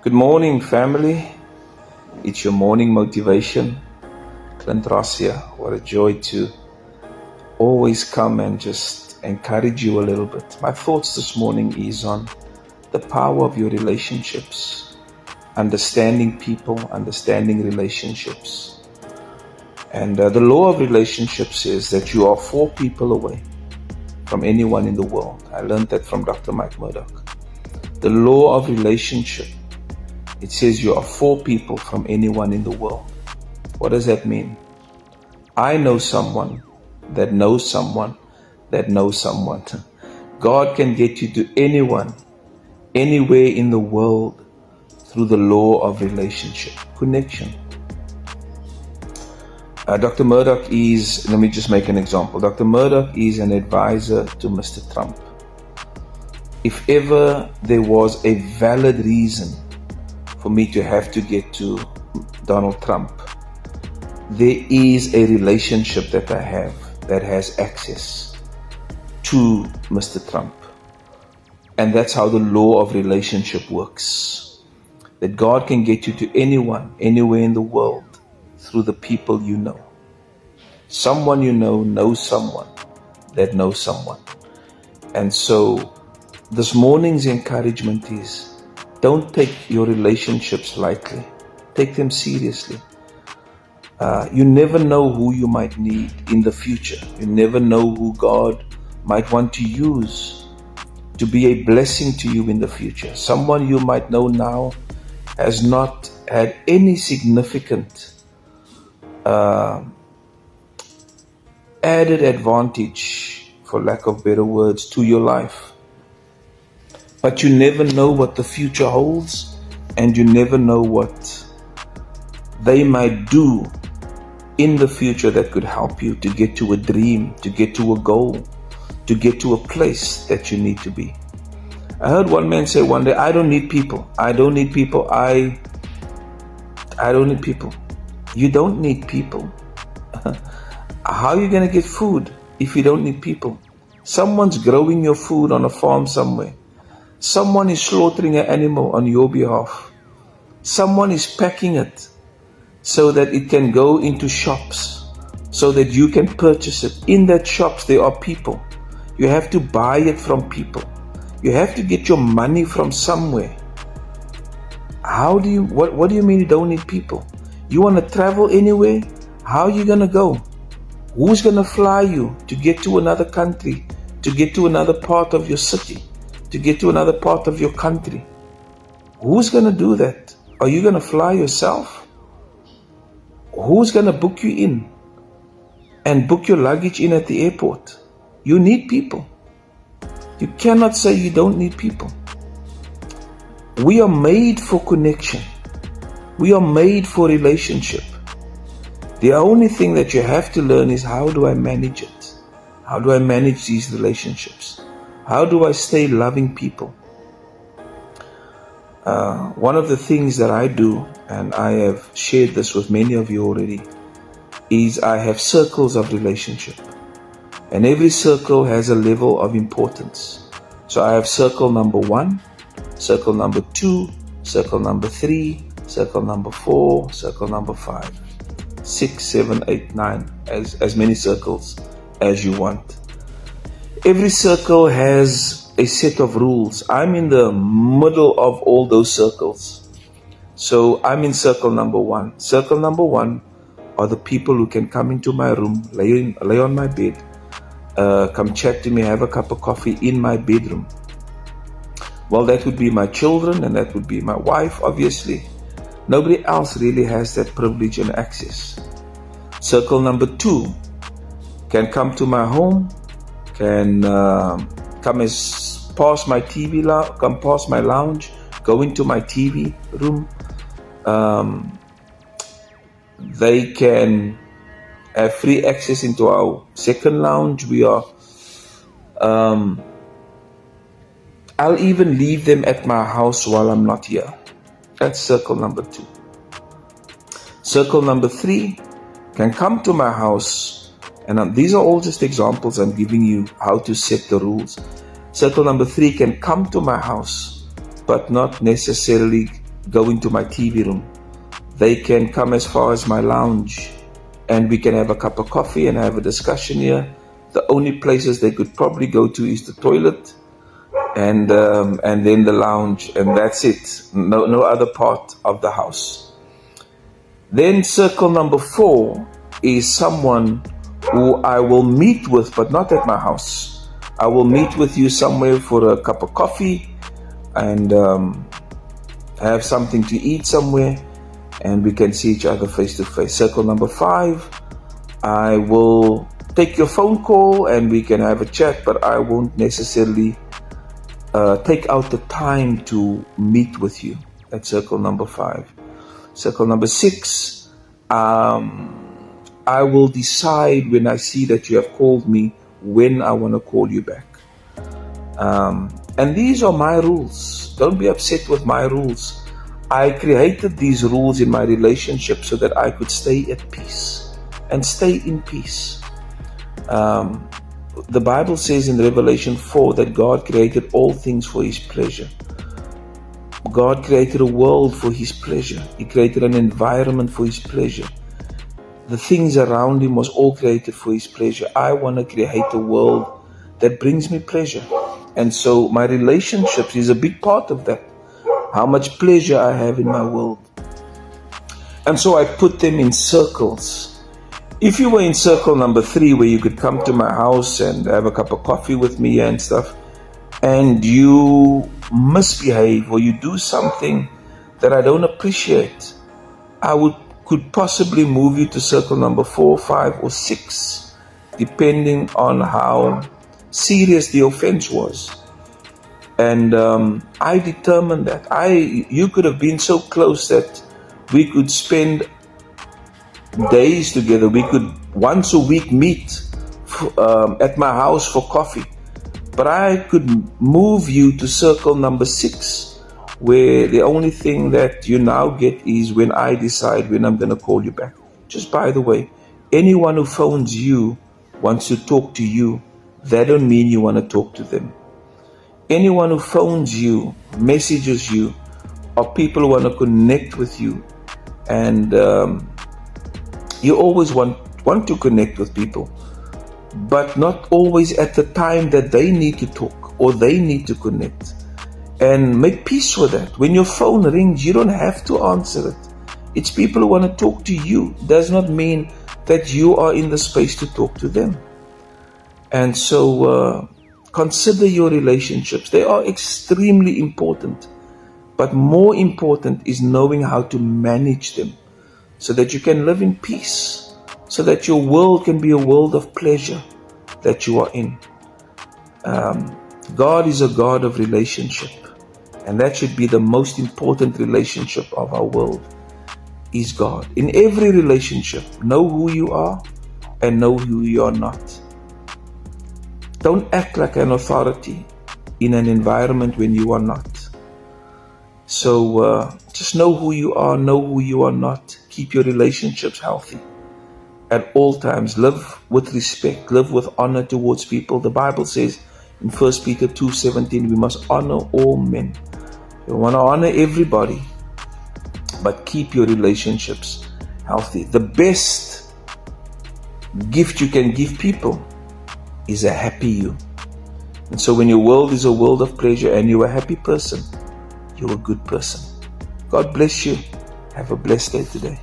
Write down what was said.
Good morning, family. It's your morning motivation. Clint Ross here. What a joy to always come and just encourage you a little bit. My thoughts this morning is on the power of your relationships, understanding people, understanding relationships. And the law of relationships is that you are 4 people away from anyone in the world. I learned that from Dr. Mike Murdoch. The law of relationship. It says you are 4 people from anyone in the world. What does that mean? I know someone that knows someone that knows someone. God can get you to anyone, anywhere in the world through the law of relationship, connection. Dr. Murdoch is, let me just make an example. Dr. Murdoch is an advisor to Mr. Trump. If ever there was a valid reason for me to have to get to Donald Trump, there is a relationship that I have that has access to Mr. Trump. And that's how the law of relationship works. That God can get you to anyone, anywhere in the world through the people you know. Someone you know knows someone that knows someone. And so this morning's encouragement is, don't take your relationships lightly. Take them seriously. You never know who you might need in the future. You never know who God might want to use to be a blessing to you in the future. Someone you might know now has not had any significant added advantage, for lack of better words, to your life. But you never know what the future holds, and you never know what they might do in the future that could help you to get to a dream, to get to a goal, to get to a place that you need to be. I heard one man say one day, I don't need people. I don't need people. I don't need people. You don't need people. How are you going to get food if you don't need people? Someone's growing your food on a farm somewhere. Someone is slaughtering an animal on your behalf. Someone is packing it so that it can go into shops, so that you can purchase it. In that shops, there are people. You have to buy it from people. You have to get your money from somewhere. What do you mean you don't need people? You want to travel anywhere? How are you going to go? Who's going to fly you to get to another country, to get to another part of your city, to get to another part of your country? Who's going to do that? Are you going to fly yourself? Who's going to book you in and book your luggage in at the airport? You need people. You cannot say you don't need people. We are made for connection. We are made for relationship. The only thing that you have to learn is, how do I manage it? How do I manage these relationships? How do I stay loving people? One of the things that I do, and I have shared this with many of you already, is I have circles of relationship. And every circle has a level of importance. So I have circle number 1, circle number 2, circle number 3, circle number 4, circle number 5, 6, 7, 8, 9, as many circles as you want. Every circle has a set of rules. I'm in the middle of all those circles. So I'm in circle number 1. Circle number 1 are the people who can come into my room, lay on my bed, come chat to me, have a cup of coffee in my bedroom. Well, that would be my children, and that would be my wife, obviously. Nobody else really has that privilege and access. Circle number 2 can come to my home, can come past my TV, come past my lounge, go into my TV room. They can have free access into our second lounge. I'll even leave them at my house while I'm not here. That's circle number 2. Circle number 3 can come to my house, and these are all just examples I'm giving you how to set the rules. Circle number 3 can come to my house, but not necessarily go into my TV room. They can come as far as my lounge, and we can have a cup of coffee and have a discussion here. The only places they could probably go to is the toilet and then the lounge, and that's it. No other part of the house. Then circle number 4 is someone who I will meet with, but not at my house. I will meet with you somewhere for a cup of coffee and have something to eat somewhere, and we can see each other face to face. Circle number 5, I will take your phone call and we can have a chat, but I won't necessarily take out the time to meet with you. That's circle number 5. Circle number 6, I will decide when I see that you have called me when I want to call you back. And these are my rules. Don't be upset with my rules. I created these rules in my relationship so that I could stay at peace and stay in peace. The Bible says in Revelation 4 that God created all things for His pleasure. God created a world for His pleasure. He created an environment for His pleasure. The things around Him was all created for His pleasure. I want to create a world that brings me pleasure. And so my relationships is a big part of that. How much pleasure I have in my world. And so I put them in circles. If you were in circle number 3, where you could come to my house and have a cup of coffee with me and stuff, and you misbehave or you do something that I don't appreciate, I could possibly move you to circle number 4, 5, or 6, depending on how serious the offense was. And I determined that. You could have been so close that we could spend days together. We could once a week meet at my house for coffee. But I could move you to circle number 6, where the only thing that you now get is when I decide when I'm going to call you back. Just by the way, anyone who phones you wants to talk to you. That don't mean you want to talk to them. Anyone who phones you, messages you, or people who want to connect with you, and you always want to connect with people, but not always at the time that they need to talk or they need to connect. And make peace with that. When your phone rings, you don't have to answer it. It's people who want to talk to you. Does not mean that you are in the space to talk to them. And so consider your relationships. They are extremely important. But more important is knowing how to manage them so that you can live in peace, so that your world can be a world of pleasure that you are in. God is a God of relationship, and that should be the most important relationship of our world, is God. In every relationship, know who you are and know who you are not. Don't act like an authority in an environment when you are not. So just know who you are, know who you are not. Keep your relationships healthy at all times. Live with respect, live with honor towards people. The Bible says in 1 Peter 2:17, we must honor all men. You want to honor everybody, but keep your relationships healthy. The best gift you can give people is a happy you. And so when your world is a world of pleasure and you're a happy person, you're a good person. God bless you. Have a blessed day today.